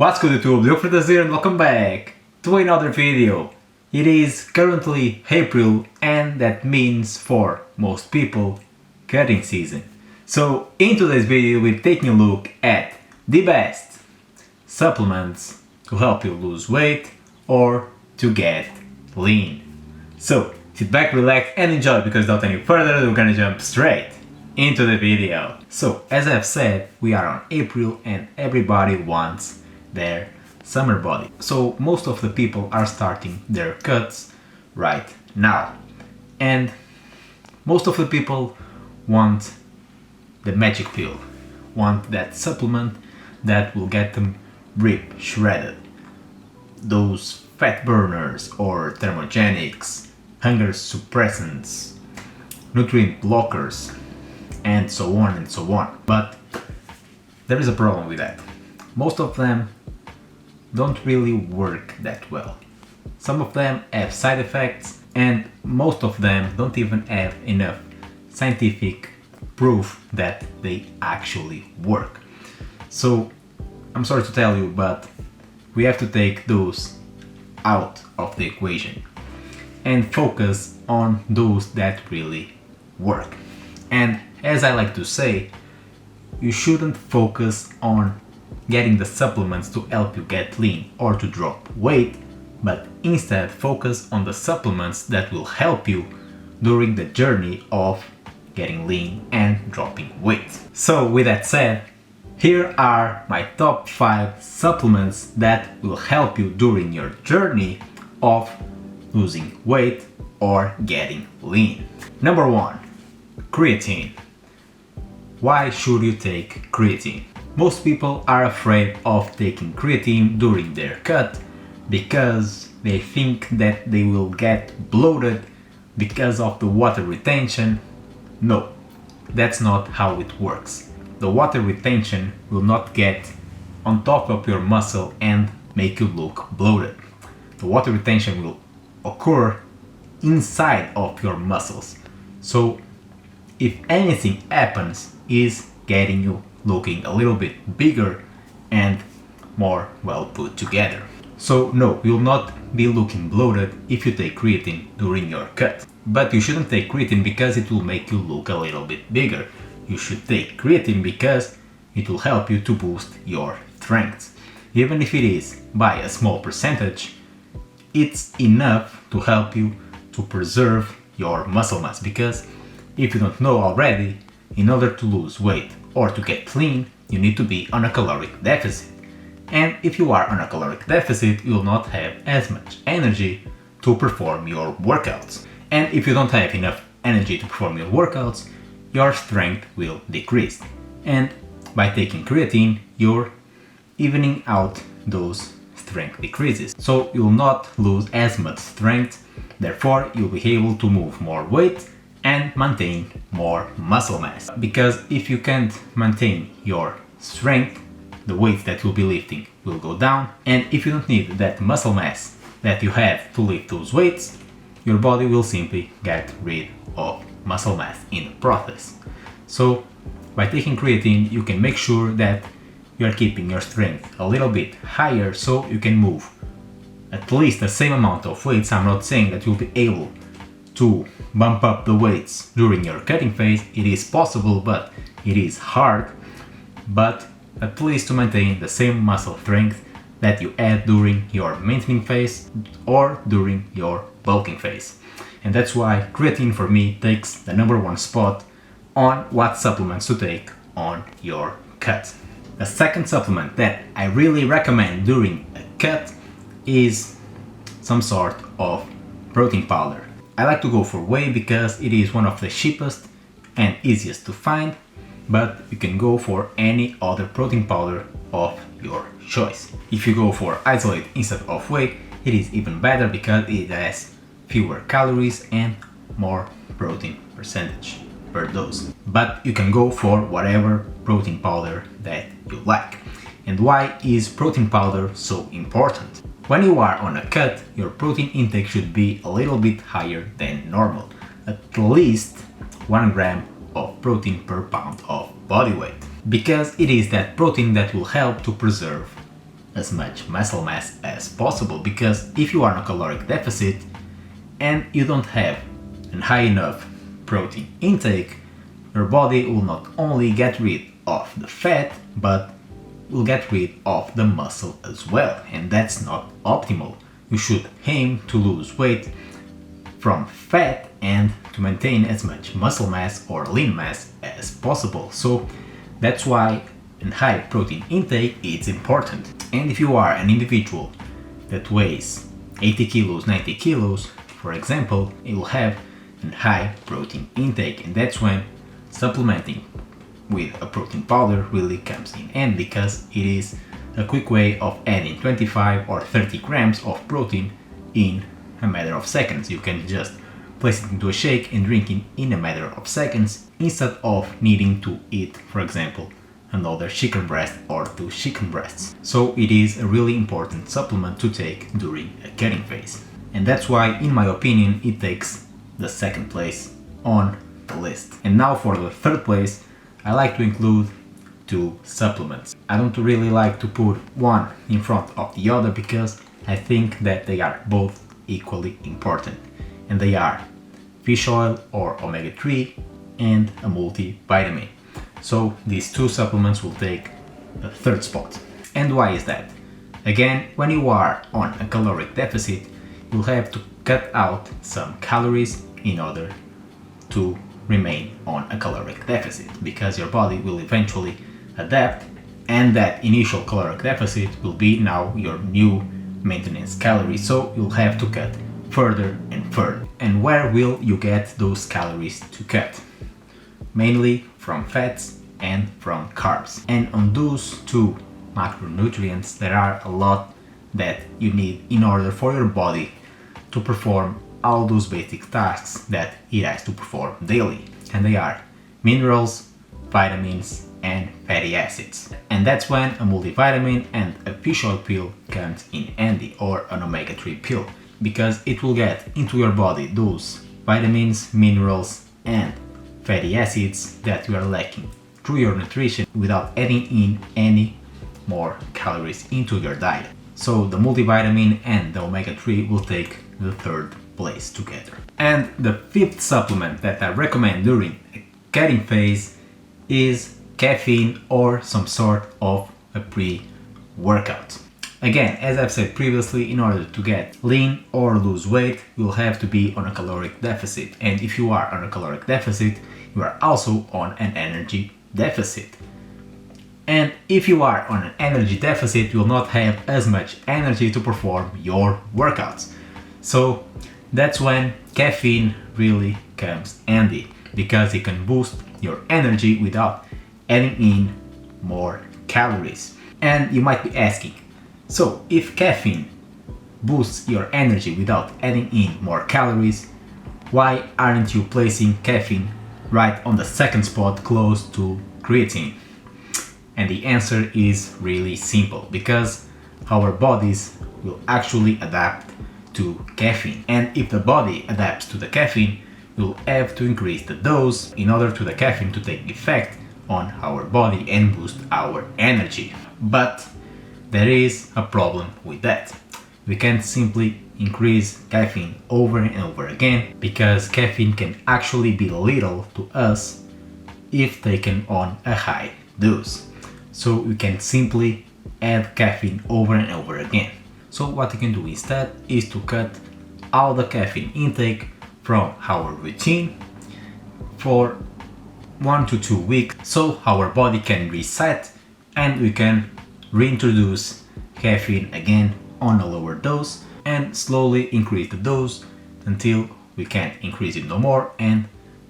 What's good YouTube, Leofritas here and welcome back to another video. It is currently April and that means for most people cutting season. So in today's video we're taking a look at the best supplements to help you lose weight or to get lean. So sit back, relax and enjoy, because without any further we're gonna jump straight into the video. So as I've said, we are on April and everybody wants their summer body. So most of the people are starting their cuts right now. And most of the people want the magic pill, want that supplement that will get them ripped, shredded. Those fat burners or thermogenics, hunger suppressants, nutrient blockers, and so on and so on. But there is a problem with that. Most of them don't really work that well. Some of them have side effects and most of them don't even have enough scientific proof that they actually work. So I'm sorry to tell you, but we have to take those out of the equation and focus on those that really work. And as I like to say, you shouldn't focus on getting the supplements to help you get lean or to drop weight, but instead focus on the supplements that will help you during the journey of getting lean and dropping weight. So with that said, here are my top 5 supplements that will help you during your journey of losing weight or getting lean. Number 1, creatine. Why should you take creatine? Most people are afraid of taking creatine during their cut because they think that they will get bloated because of the water retention. No, that's not how it works. The water retention will not get on top of your muscle and make you look bloated. The water retention will occur inside of your muscles. So if anything happens, is getting you looking a little bit bigger and more well put together. So no, you'll not be looking bloated if you take creatine during your cut. But you shouldn't take creatine because it will make you look a little bit bigger. You should take creatine because it will help you to boost your strength. Even if it is by a small percentage, it's enough to help you to preserve your muscle mass. Because if you don't know already, in order to lose weight or to get lean, you need to be on a caloric deficit. And if you are on a caloric deficit, you will not have as much energy to perform your workouts. And if you don't have enough energy to perform your workouts, your strength will decrease. And by taking creatine, you're evening out those strength decreases. So you'll not lose as much strength, therefore you'll be able to move more weight and maintain more muscle mass. Because if you can't maintain your strength, the weights that you'll be lifting will go down, and if you don't need that muscle mass that you have to lift those weights, your body will simply get rid of muscle mass in the process. So by taking creatine, you can make sure that you are keeping your strength a little bit higher so you can move at least the same amount of weights. I'm not saying that you'll be able to bump up the weights during your cutting phase. It is possible, but it is hard. But at least to maintain the same muscle strength that you had during your maintaining phase or during your bulking phase. And that's why creatine for me takes the number 1 spot on what supplements to take on your cut. The second supplement that I really recommend during a cut is some sort of protein powder. I like to go for whey because it is one of the cheapest and easiest to find, but you can go for any other protein powder of your choice. If you go for isolate instead of whey, it is even better because it has fewer calories and more protein percentage per dose. But you can go for whatever protein powder that you like. And why is protein powder so important? When you are on a cut, your protein intake should be a little bit higher than normal, at least 1 gram of protein per pound of body weight, because it is that protein that will help to preserve as much muscle mass as possible, because if you are on a caloric deficit and you don't have a high enough protein intake, your body will not only get rid of the fat, but will get rid of the muscle as well, and that's not optimal. You should aim to lose weight from fat and to maintain as much muscle mass or lean mass as possible. So that's why a high protein intake is important. And if you are an individual that weighs 80 kilos, 90 kilos, for example, you will have a high protein intake, and that's when supplementing with a protein powder really comes in handy, because it is a quick way of adding 25 or 30 grams of protein in a matter of seconds. You can just place it into a shake and drink it in a matter of seconds, instead of needing to eat, for example, another chicken breast or 2 chicken breasts. So it is a really important supplement to take during a cutting phase. And that's why, in my opinion, it takes the second place on the list. And now for the third place, I like to include 2 supplements. I don't really like to put one in front of the other, because I think that they are both equally important. And they are fish oil or omega-3 and a multivitamin. So these 2 supplements will take the third spot. And why is that? Again, when you are on a caloric deficit, you'll have to cut out some calories in order to remain on a caloric deficit, because your body will eventually adapt, and that initial caloric deficit will be now your new maintenance calories. So you'll have to cut further and further. And where will you get those calories to cut? Mainly from fats and from carbs. And on those 2 macronutrients, there are a lot that you need in order for your body to perform all those basic tasks that it has to perform daily. And they are minerals, vitamins, and fatty acids. And that's when a multivitamin and a fish oil pill comes in handy, or an omega-3 pill, because it will get into your body those vitamins, minerals, and fatty acids that you are lacking through your nutrition, without adding in any more calories into your diet. So the multivitamin and the omega-3 will take the third place together. And the 5th supplement that I recommend during a cutting phase is caffeine, or some sort of a pre-workout. Again, as I've said previously, in order to get lean or lose weight, you'll have to be on a caloric deficit. And if you are on a caloric deficit, you are also on an energy deficit. And if you are on an energy deficit, you will not have as much energy to perform your workouts. So that's when caffeine really comes handy, because it can boost your energy without adding in more calories. And you might be asking, so if caffeine boosts your energy without adding in more calories, why aren't you placing caffeine right on the second spot, close to creatine? And the answer is really simple, because our bodies will actually adapt to caffeine. And if the body adapts to the caffeine, we'll have to increase the dose in order to the caffeine to take effect on our body and boost our energy. But there is a problem with that. We can't simply increase caffeine over and over again, because caffeine can actually be lethal to us if taken on a high dose. So we can simply add caffeine over and over again. So what you can do instead is to cut all the caffeine intake from our routine for 1 to 2 weeks, so our body can reset and we can reintroduce caffeine again on a lower dose, and slowly increase the dose until we can't increase it no more, and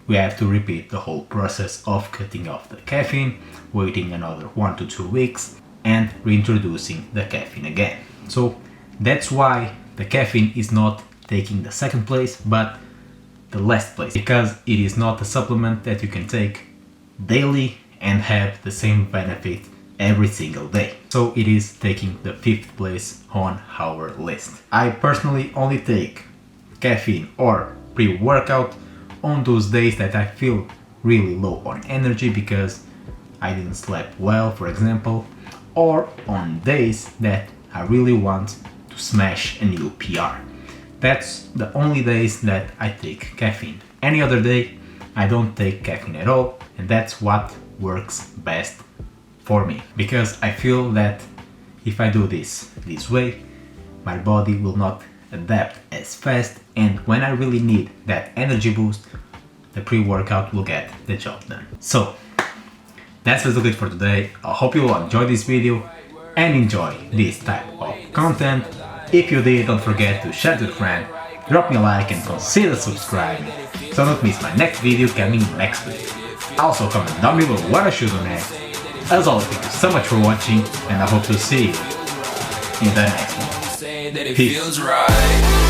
we have to repeat the whole process of cutting off the caffeine, waiting another 1 to 2 weeks, and reintroducing the caffeine again. So that's why the caffeine is not taking the second place, but the last place, because it is not a supplement that you can take daily and have the same benefit every single day. So it is taking the 5th place on our list. I personally only take caffeine or pre-workout on those days that I feel really low on energy, because I didn't sleep well, for example, or on days that I really want to smash a new PR. That's the only days that I take caffeine. Any other day, I don't take caffeine at all, and that's what works best for me. Because I feel that if I do this way, my body will not adapt as fast, and when I really need that energy boost, the pre-workout will get the job done. So, that's basically it for today. I hope you will enjoy this video and enjoy this type of content. If you did, don't forget to share it with a friend, drop me a like and consider subscribing so don't miss my next video coming next week. Also comment down below what I should do next. As always, thank you so much for watching and I hope to see you in the next one. Peace.